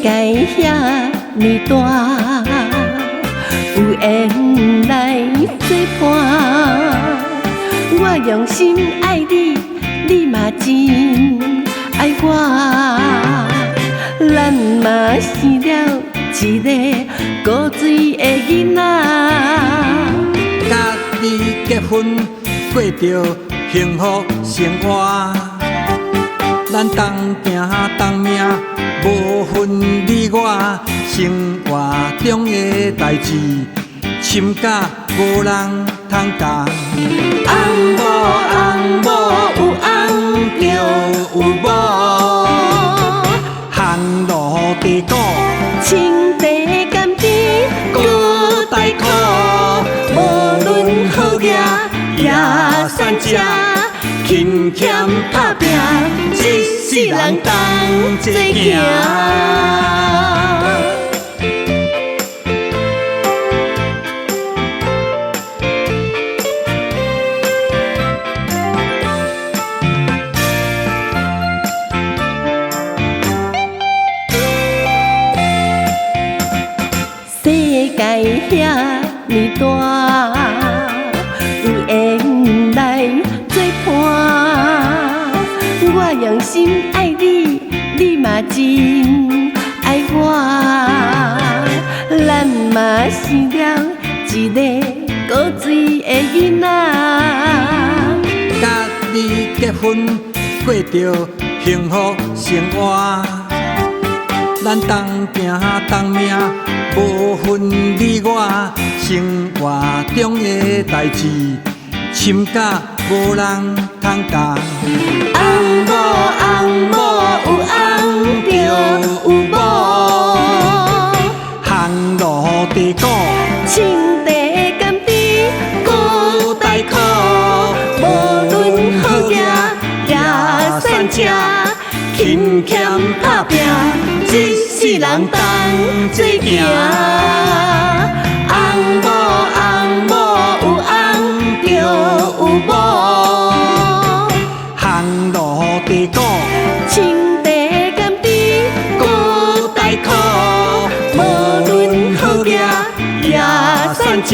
界遐尼大，有缘来作伴。我用心爱你，你嘛真爱我，咱嘛生了一个古水的囡仔。甲你结婚，过着幸福生活。咱同行同命，无分你我。生活中的代志，深甲无人通讲。翁某翁某有翁就有某，行路地沟，青地甘甜搁带苦。无论好业也善食，勤俭打拼，一世人同齐行。世界遐尼大，有缘来作伴。我用心爱你，你嘛真爱我，咱嘛生了一个古水的囡仔。甲你结婚，过着幸福生活。咱同行同命，无分你我。生活中的代志，深甲无人通讲。翁某翁某有翁就有某，行路地沟，青地甘甜搁带苦。无论好业也善食，勤俭打拼，一世人同齐行。翁某翁某有翁就有某，行路地沟，青地甘甜搁带苦。无论好业也善食，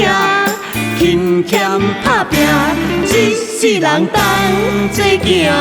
勤俭打拼，一世人同齐行。